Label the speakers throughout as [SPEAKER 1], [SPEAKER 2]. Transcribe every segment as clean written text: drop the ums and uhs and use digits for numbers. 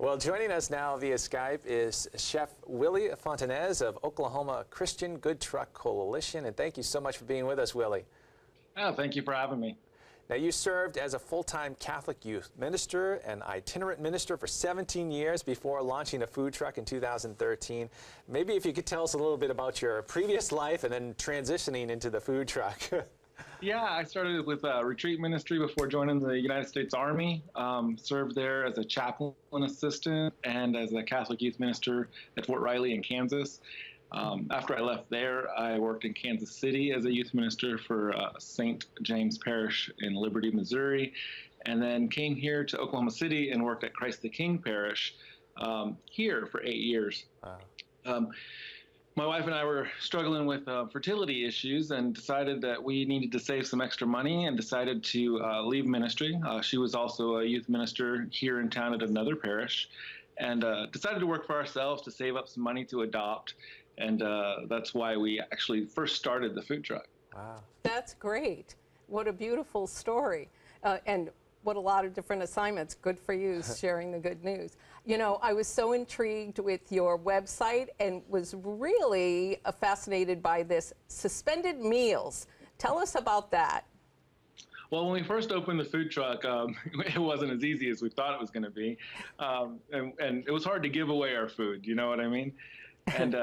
[SPEAKER 1] Well, joining us now via Skype is Chef Willy Fontanez of Oklahoma Christian Good Truck Coalition. And thank you so much for being with us, Willy.
[SPEAKER 2] Oh, thank you for having me.
[SPEAKER 1] Now, you served as a full-time Catholic youth minister and itinerant minister for 17 years before launching a food truck in 2013. Maybe if you could tell us a little bit about your previous life and then transitioning into the food truck.
[SPEAKER 2] Yeah, I started with retreat ministry before joining the United States Army. Served there as a chaplain assistant and as a Catholic youth minister at Fort Riley in Kansas. After I left there, I worked in Kansas City as a youth minister for St. James Parish in Liberty, Missouri, and then came here to Oklahoma City and worked at Christ the King Parish here for 8 years. Wow. My wife and I were struggling with fertility issues and decided that we needed to save some extra money and decided to leave ministry. She was also a youth minister here in town at another parish, and decided to work for ourselves to save up some money to adopt. And that's why we actually first started the food truck.
[SPEAKER 1] Wow.
[SPEAKER 3] That's great. What a beautiful story. And what a lot of different assignments. Good for you, sharing the good news. You know, I was so intrigued with your website and was really fascinated by this suspended meals. Tell us about that.
[SPEAKER 2] Well, when we first opened the food truck, it wasn't as easy as we thought it was going to be. And it was hard to give away our food, you know what I mean? And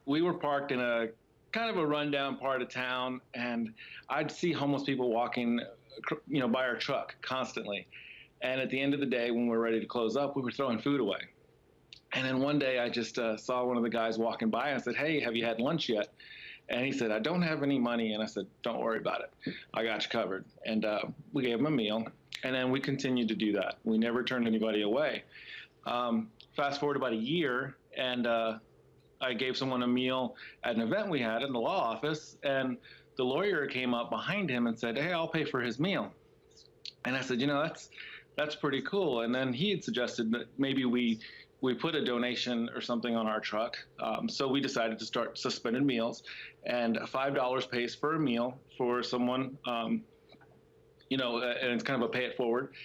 [SPEAKER 2] we were parked in a kind of a rundown part of town, and I'd see homeless people walking, you know, by our truck constantly. And at the end of the day, when we were ready to close up, we were throwing food away. And then one day I just saw one of the guys walking by and I said, "Hey, have you had lunch yet?" And he said, "I don't have any money." And I said, "Don't worry about it. I got you covered." And we gave him a meal, and then we continued to do that. We never turned anybody away. Fast forward about a year, and I gave someone a meal at an event we had in the law office, and the lawyer came up behind him and said, "Hey, I'll pay for his meal." And I said, "You know, that's pretty cool." And then he had suggested that maybe we put a donation or something on our truck. So we decided to start suspended meals, and $5 pays for a meal for someone, you know, and it's kind of a pay it forward.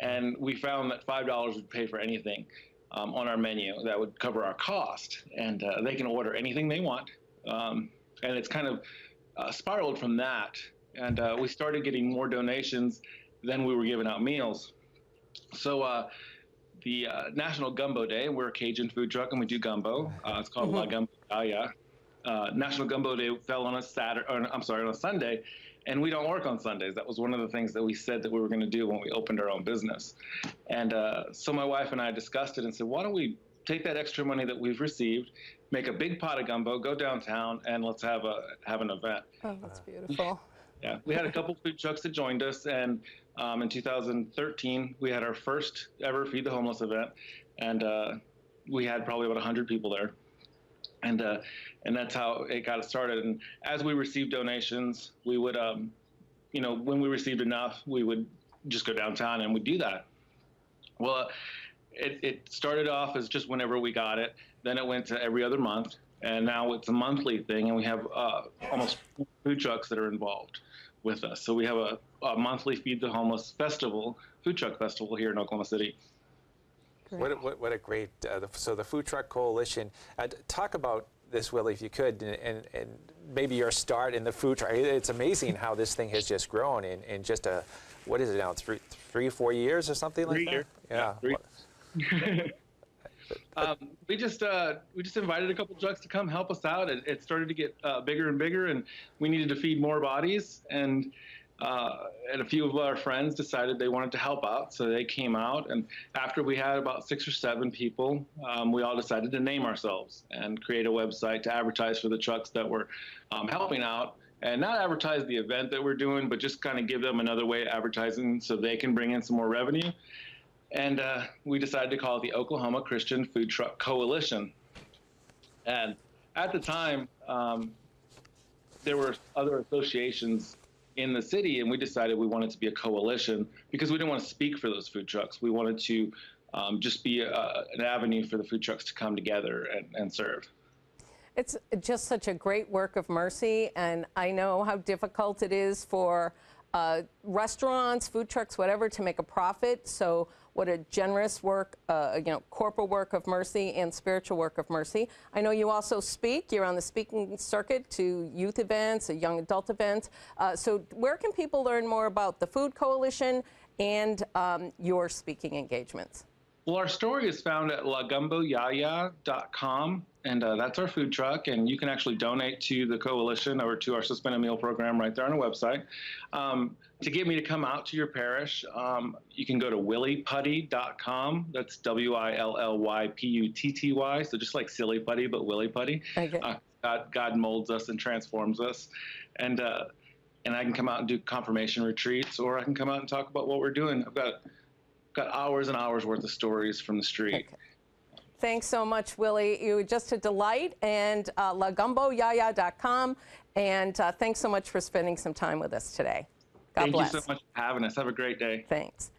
[SPEAKER 2] And we found that $5 would pay for anything on our menu that would cover our cost, and they can order anything they want. And it's kind of spiraled from that, and we started getting more donations than we were giving out meals. So the National Gumbo Day, we're a Cajun food truck and we do gumbo. It's called La Gumbo. National Gumbo Day fell on a on a Sunday, and we don't work on Sundays. That was one of the things that we said that we were going to do when we opened our own business. And so my wife and I discussed it and said, why don't we take that extra money that we've received, make a big pot of gumbo, go downtown, and let's have an event.
[SPEAKER 3] Oh, that's beautiful.
[SPEAKER 2] Yeah, we had a couple food trucks that joined us, and in 2013, we had our first ever Feed the Homeless event, and we had probably about 100 people there. And that's how it got started. And as we received donations, we would, you know, when we received enough, we would just go downtown and we'd do that. Well, it started off as just whenever we got it. Then it went to every other month, and now it's a monthly thing. And we have almost food trucks that are involved with us. So we have a monthly Feed the Homeless festival, food truck festival here in Oklahoma City.
[SPEAKER 1] What a great, so the Food Truck Coalition. Talk about this, Willy, if you could, and maybe your start in the food truck. It's amazing how this thing has just grown in just what is it now, 3 4 years or something like that?
[SPEAKER 2] 3 years. Yeah. We just invited a couple trucks to come help us out. It started to get bigger and bigger, and we needed to feed more bodies. And a few of our friends decided they wanted to help out, so they came out. And after we had about 6 or 7 people, we all decided to name ourselves and create a website to advertise for the trucks that were helping out, and not advertise the event that we're doing, but just kind of give them another way of advertising so they can bring in some more revenue. And we decided to call it the Oklahoma Christian Food Truck Coalition. And at the time, there were other associations in the city, and we decided we wanted to be a coalition because we didn't want to speak for those food trucks. We wanted to just be an avenue for the food trucks to come together and serve.
[SPEAKER 3] It's just such a great work of mercy, and I know how difficult it is for restaurants, food trucks, whatever, to make a profit. So what a generous work, corporal work of mercy and spiritual work of mercy. I know you also speak. You're on the speaking circuit to youth events, young adult events. So where can people learn more about the Food Coalition and your speaking engagements?
[SPEAKER 2] Well, our story is found at lagumboyaya.com, and that's our food truck, and you can actually donate to the coalition or to our suspended meal program right there on our website. To get me to come out to your parish, you can go to willyputty.com. That's WILLYPUTTY, so just like silly putty, but Willy Putty.
[SPEAKER 3] Okay.
[SPEAKER 2] God molds us and transforms us, and I can come out and do confirmation retreats, or I can come out and talk about what we're doing. I've got hours and hours worth of stories from the street.
[SPEAKER 3] Okay. Thanks so much, Willy. You were just a delight. And lagumboyaya.com. And thanks so much for spending some time with us today. God bless.
[SPEAKER 2] Thank you so much for having us. Have a great day.
[SPEAKER 3] Thanks.